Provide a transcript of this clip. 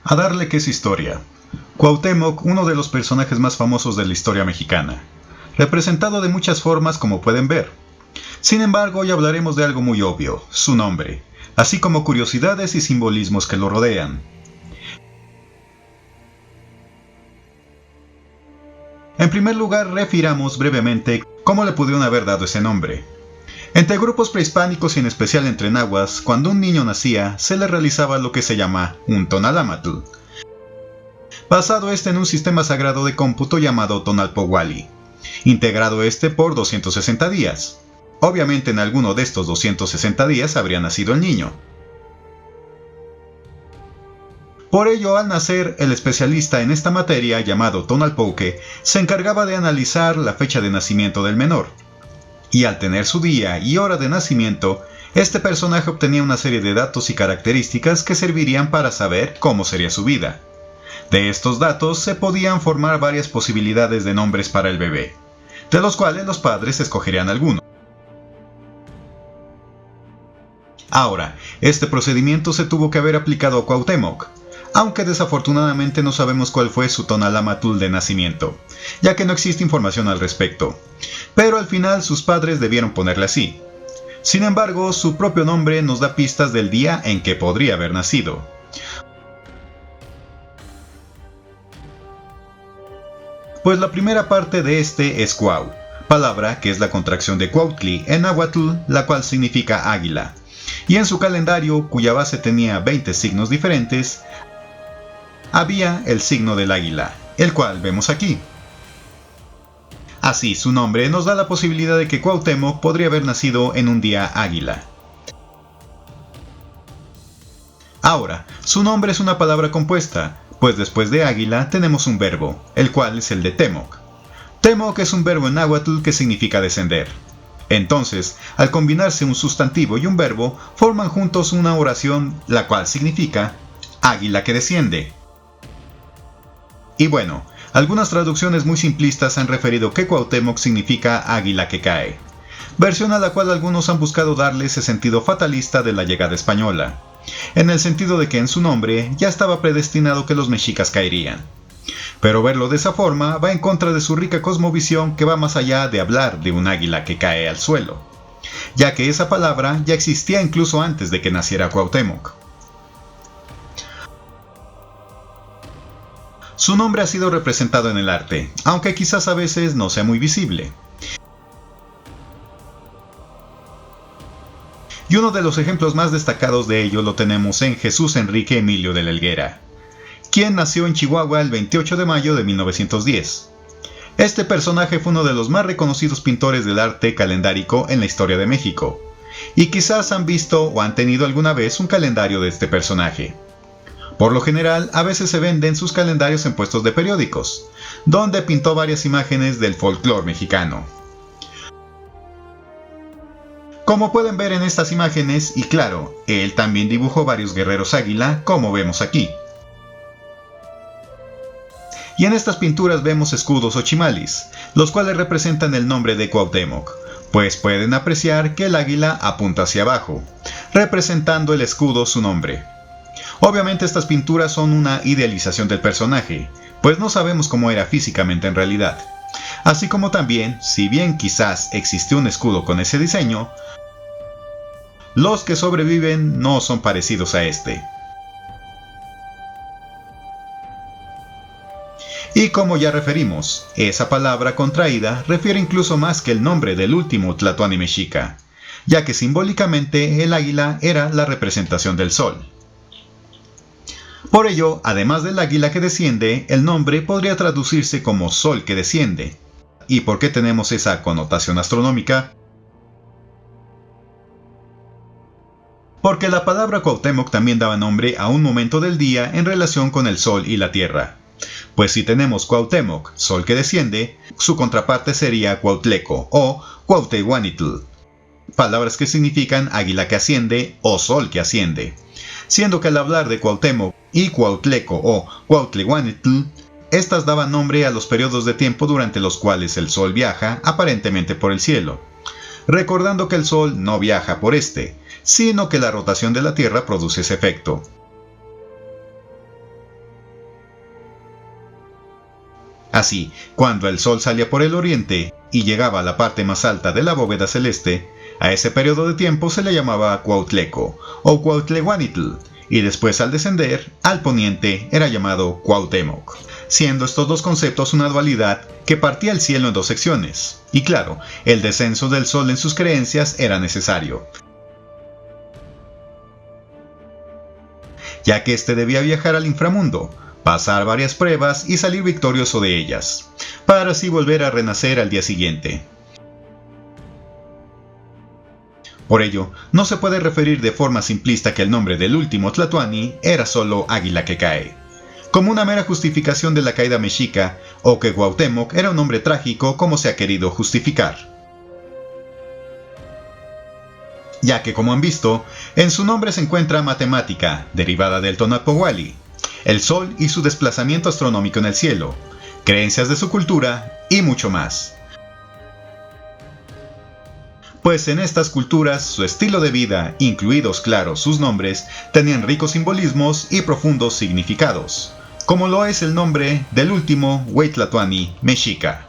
A darle que es historia. Cuauhtémoc, uno de los personajes más famosos de la historia mexicana, representado de muchas formas como pueden ver. Sin embargo, hoy hablaremos de algo muy obvio, su nombre, así como curiosidades y simbolismos que lo rodean. En primer lugar, refiramos brevemente cómo le pudieron haber dado ese nombre. Entre grupos prehispánicos y en especial entre nahuas, cuando un niño nacía, se le realizaba lo que se llama un tonalámatl, basado en un sistema sagrado de cómputo llamado Tonalpohualli, integrado por 260 días. Obviamente en alguno de estos 260 días habría nacido el niño. Por ello, al nacer, el especialista en esta materia, llamado Tonalpouque, se encargaba de analizar la fecha de nacimiento del menor. Y al tener su día y hora de nacimiento, este personaje obtenía una serie de datos y características que servirían para saber cómo sería su vida. De estos datos se podían formar varias posibilidades de nombres para el bebé, de los cuales los padres escogerían alguno. Ahora, este procedimiento se tuvo que haber aplicado a Cuauhtémoc, aunque desafortunadamente no sabemos cuál fue su tonalámatl de nacimiento, ya que no existe información al respecto, pero al final sus padres debieron ponerle así. Sin embargo, su propio nombre nos da pistas del día en que podría haber nacido. Pues la primera parte de este es Cuau, palabra que es la contracción de Cuautli en náhuatl, la cual significa águila, y en su calendario, cuya base tenía 20 signos diferentes, había el signo del águila, el cual vemos aquí. Así, su nombre nos da la posibilidad de que Cuauhtémoc podría haber nacido en un día águila. Ahora, su nombre es una palabra compuesta, pues después de águila tenemos un verbo, el cual es el de Temoc. Temoc es un verbo en náhuatl que significa descender. Entonces, al combinarse un sustantivo y un verbo, forman juntos una oración, la cual significa águila que desciende. Y bueno, algunas traducciones muy simplistas han referido que Cuauhtémoc significa águila que cae, versión a la cual algunos han buscado darle ese sentido fatalista de la llegada española, en el sentido de que en su nombre ya estaba predestinado que los mexicas caerían. Pero verlo de esa forma va en contra de su rica cosmovisión, que va más allá de hablar de un águila que cae al suelo, ya que esa palabra ya existía incluso antes de que naciera Cuauhtémoc. Su nombre ha sido representado en el arte, aunque quizás a veces no sea muy visible. Y uno de los ejemplos más destacados de ello lo tenemos en Jesús Enrique Emilio de la Helguera, quien nació en Chihuahua el 28 de mayo de 1910. Este personaje fue uno de los más reconocidos pintores del arte calendárico en la historia de México, y quizás han visto o han tenido alguna vez un calendario de este personaje. Por lo general, a veces se venden sus calendarios en puestos de periódicos, donde pintó varias imágenes del folclore mexicano. Como pueden ver en estas imágenes, y claro, él también dibujó varios guerreros águila, como vemos aquí. Y en estas pinturas vemos escudos o chimalis, los cuales representan el nombre de Cuauhtémoc, pues pueden apreciar que el águila apunta hacia abajo, representando el escudo su nombre. Obviamente estas pinturas son una idealización del personaje, pues no sabemos cómo era físicamente en realidad. Así como también, si bien quizás existió un escudo con ese diseño, los que sobreviven no son parecidos a este. Y como ya referimos, esa palabra contraída refiere incluso más que el nombre del último tlatoani mexica, ya que simbólicamente el águila era la representación del sol. Por ello, además del águila que desciende, el nombre podría traducirse como sol que desciende. ¿Y por qué tenemos esa connotación astronómica? Porque la palabra Cuauhtémoc también daba nombre a un momento del día en relación con el sol y la tierra. Pues si tenemos Cuauhtémoc, sol que desciende, su contraparte sería Cuautleco o Cuauhtehuanitl, palabras que significan águila que asciende o sol que asciende, siendo que al hablar de Cuauhtémoc y Cuautleco o Cuauhtehuanitl, estas daban nombre a los periodos de tiempo durante los cuales el sol viaja aparentemente por el cielo, recordando que el sol no viaja por este, sino que la rotación de la Tierra produce ese efecto. Así, cuando el sol salía por el oriente y llegaba a la parte más alta de la bóveda celeste, a ese periodo de tiempo se le llamaba Cuautleco o Cuautlehuanitl, y después al descender, al poniente era llamado Cuauhtémoc, siendo estos dos conceptos una dualidad que partía el cielo en dos secciones. Y claro, el descenso del sol en sus creencias era necesario, ya que éste debía viajar al inframundo, pasar varias pruebas y salir victorioso de ellas, para así volver a renacer al día siguiente. Por ello, no se puede referir de forma simplista que el nombre del último Tlatoani era solo Águila que cae, como una mera justificación de la caída mexica, o que Cuauhtémoc era un hombre trágico como se ha querido justificar. Ya que, como han visto, en su nombre se encuentra matemática, derivada del Tonapowali, el sol y su desplazamiento astronómico en el cielo, creencias de su cultura y mucho más. Pues en estas culturas su estilo de vida, incluidos claro sus nombres, tenían ricos simbolismos y profundos significados, como lo es el nombre del último Hueytlatoani mexica.